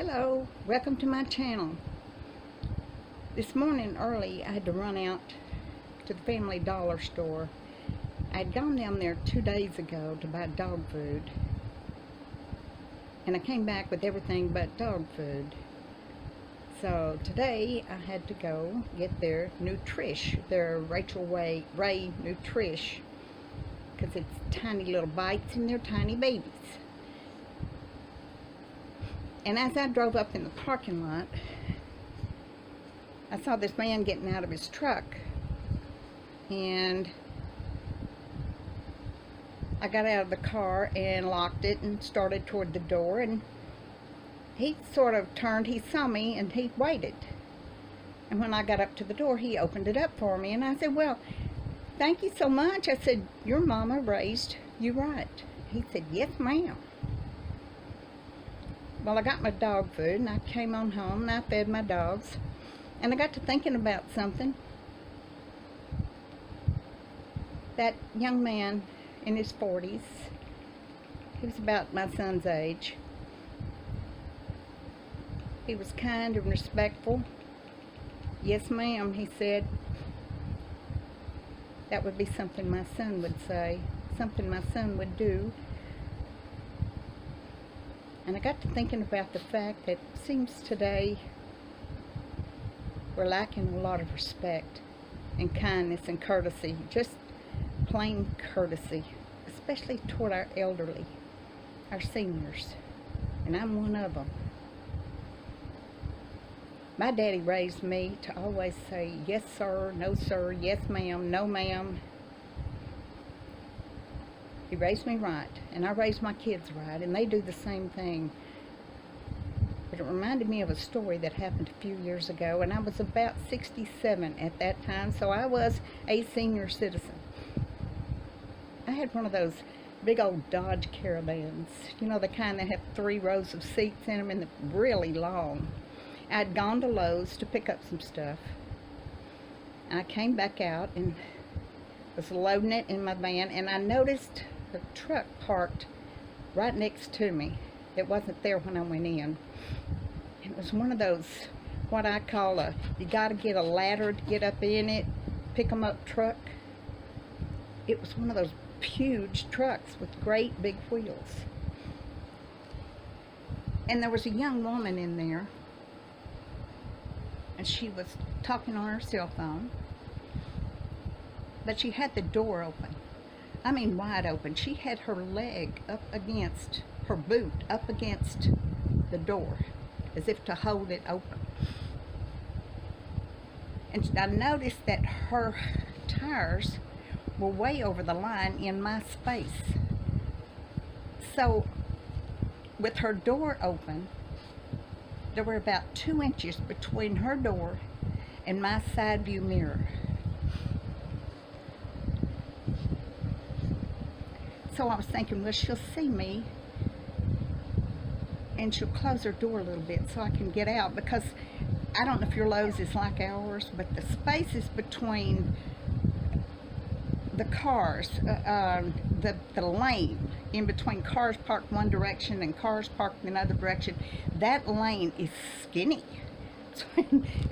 Hello, welcome to my channel. This morning early I had to run out to the Family Dollar store. I had gone down there 2 days ago to buy dog food, and I came back with everything but dog food. So today I had to go get their Nutrish, their Rachel Ray Nutrish, because it's tiny little bites and they're tiny babies. And as I drove up in the parking lot, I saw this man getting out of his truck, and I got out of the car and locked it and started toward the door, and he sort of turned, he saw me, and he waited. And when I got up to the door, he opened it up for me, and I said, "Well, thank you so much." I said, "Your mama raised you right." He said, "Yes, ma'am." Well, I got my dog food, and I came on home, and I fed my dogs, and I got to thinking about something. That young man in his 40s, he was about my son's age. He was kind and respectful. "Yes, ma'am," he said. That would be something my son would say, something my son would do. And I got to thinking about the fact that it seems today we're lacking a lot of respect and kindness and courtesy, just plain courtesy, especially toward our elderly, our seniors, and I'm one of them. My daddy raised me to always say yes sir, no sir, yes ma'am, no ma'am. He raised me right, and I raised my kids right, and they do the same thing. But it reminded me of a story that happened a few years ago, and I was about 67 at that time, so I was a senior citizen. I had one of those big old Dodge Caravans, you know, the kind that have 3 rows of seats in them and they're really long. I'd gone to Lowe's to pick up some stuff, and I came back out and was loading it in my van, and I noticed a truck parked right next to me. It wasn't there when I went in. It was one of those, what I call you gotta get a ladder to get up in it, pick 'em up truck. It was one of those huge trucks with great big wheels. And there was a young woman in there, and she was talking on her cell phone, but she had the door open. I mean wide open. She had her leg up against, her boot up against the door, as if to hold it open. And I noticed that her tires were way over the line in my space. So with her door open, there were about 2 inches between her door and my side view mirror. So I was thinking, well, she'll see me and she'll close her door a little bit so I can get out, because I don't know if your Lowe's is like ours, but the spaces between the cars, the lane in between cars parked one direction and cars parked in another direction, that lane is skinny.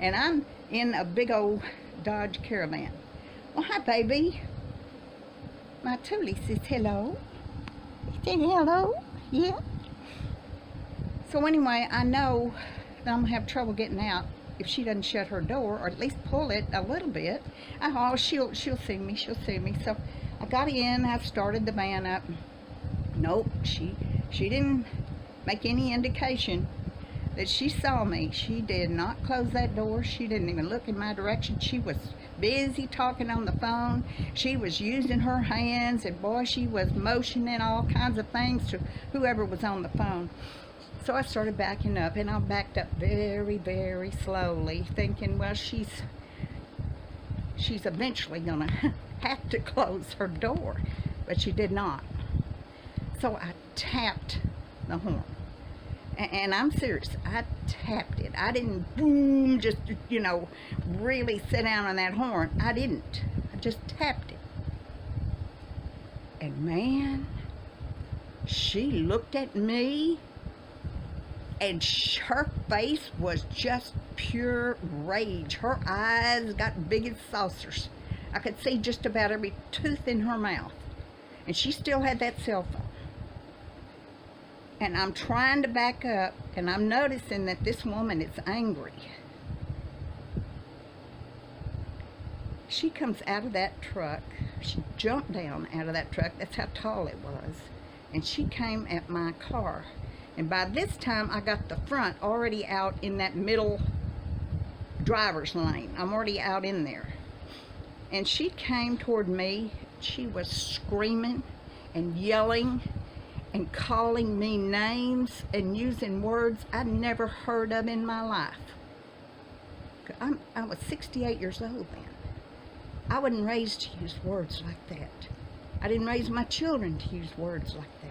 And I'm in a big old Dodge Caravan. "Well, hi, baby." My Toolie says hello. He said hello. Yeah. So anyway, I know that I'm going to have trouble getting out if she doesn't shut her door, or at least pull it a little bit. Oh, she'll see me. She'll see me. So I got in. I started the van up. Nope. She didn't make any indication that she saw me. She did not close that door. She didn't even look in my direction. She was busy talking on the phone. She was using her hands, and boy, she was motioning all kinds of things to whoever was on the phone. So I started backing up, and I backed up very, very slowly, thinking, well, she's eventually gonna have to close her door, but she did not. So I tapped the horn. And I'm serious, I tapped it. I didn't boom, just, you know, really sit down on that horn. I didn't. I just tapped it. And man, she looked at me And her face was just pure rage. Her eyes got big as saucers. I could see just about every tooth in her mouth. And she still had that cell phone. And I'm trying to back up, and I'm noticing that this woman is angry. She comes out of that truck. She jumped down out of that truck. That's how tall it was. And she came at my car. And by this time, I got the front already out in that middle driver's lane. I'm already out in there. And she came toward me. She was screaming and yelling and calling me names and using words I'd never heard of in my life. I was 68 years old then. I wasn't raised to use words like that. I didn't raise my children to use words like that.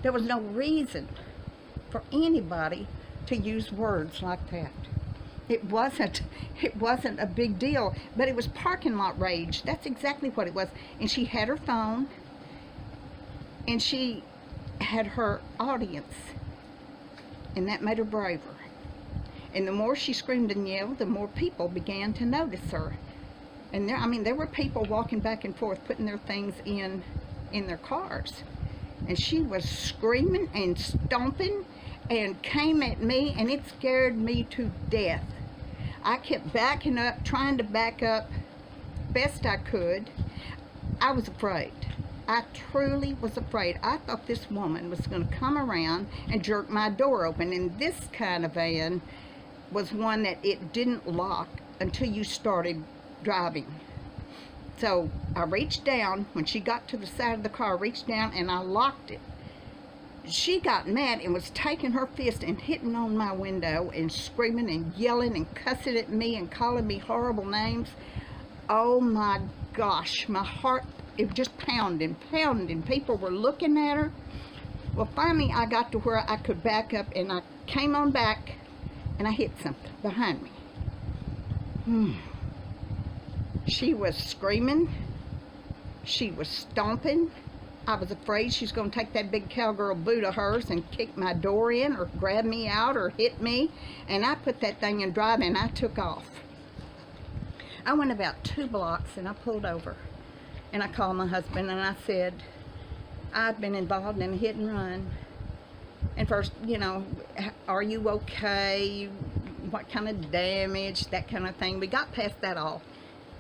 There was no reason for anybody to use words like that. It wasn't a big deal, but it was parking lot rage. That's exactly what it was. And she had her phone, and she had her audience, and that made her braver. And the more she screamed and yelled, the more people began to notice her. And there were people walking back and forth, putting their things in their cars. And she was screaming and stomping and came at me, and it scared me to death. I kept backing up, trying to back up best I could. I was afraid. I truly was afraid. I thought this woman was going to come around and jerk my door open. And this kind of van was one that it didn't lock until you started driving. So I reached down, when she got to the side of the car, I reached down and I locked it. She got mad and was taking her fist and hitting on my window and screaming and yelling and cussing at me and calling me horrible names. Oh my gosh, my heart, it was just pounding. People were looking at her. Well, finally I got to where I could back up, and I came on back and I hit something behind me. She was screaming. She was stomping. I was afraid she was going to take that big cowgirl boot of hers and kick my door in or grab me out or hit me. And I put that thing in drive and I took off. I went about 2 blocks and I pulled over. And I called my husband and I said, I've been involved in a hit and run. And first, are you okay? What kind of damage? That kind of thing. We got past that all.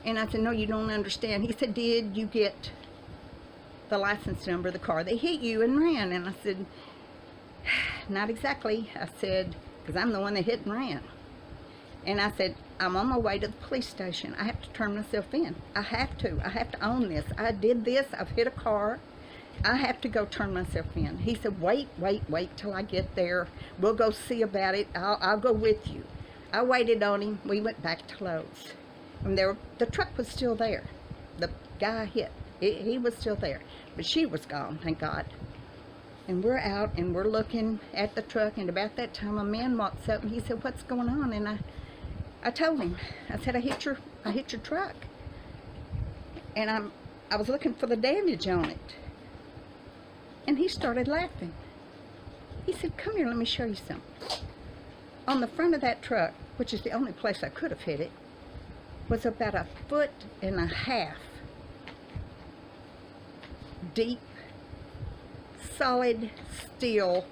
And I said, no, you don't understand. He said, did you get the license number of the car that hit you and ran? And I said, not exactly. I said, because I'm the one that hit and ran. And I said, I'm on my way to the police station. I have to turn myself in. I have to own this. I did this. I've hit a car. I have to go turn myself in. He said, wait till I get there. We'll go see about it. I'll go with you. I waited on him. We went back to Lowe's. And the truck was still there. The guy hit. He was still there. But she was gone, thank God. And we're out and we're looking at the truck, and about that time a man walks up and he said, what's going on? And I told him. I said, I hit your truck. And I was looking for the damage on it. And he started laughing. He said, come here, let me show you something. On the front of that truck, which is the only place I could have hit it, was about 1.5 foot deep, solid steel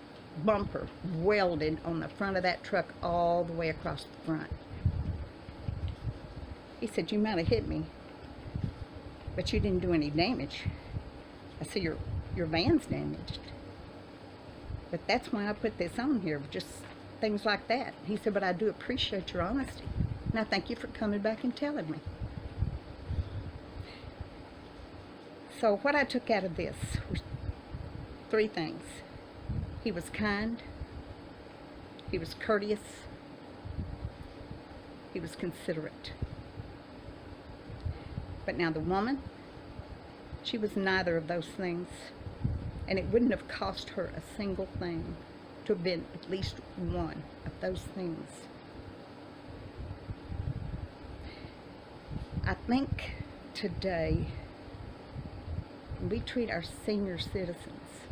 bumper welded on the front of that truck all the way across the front. He said, you might have hit me, but you didn't do any damage. I said, your van's damaged. But that's why I put this on here, just things like that. He said, but I do appreciate your honesty. And I thank you for coming back and telling me. So what I took out of this were 3 things. He was kind. He was courteous. He was considerate. But now the woman, she was neither of those things. And it wouldn't have cost her a single thing to have been at least one of those things. I think today we treat our senior citizens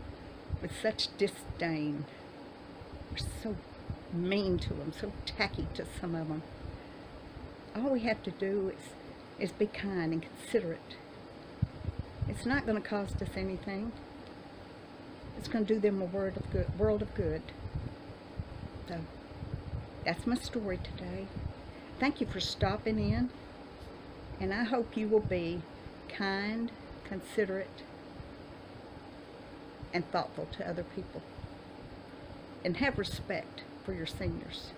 with such disdain We're so mean to them, so tacky to some of them. All we have to do is be kind and considerate. It's not going to cost us anything. It's going to do them a world of good. So that's my story today. Thank you for stopping in, and I hope you will be kind, considerate, and thoughtful to other people, and have respect for your seniors.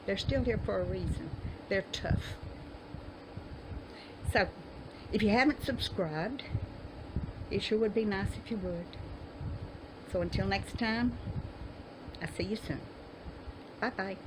They're still here for a reason. They're tough. So, if you haven't subscribed, it sure would be nice if you would. So until next time, I'll see you soon. Bye-bye.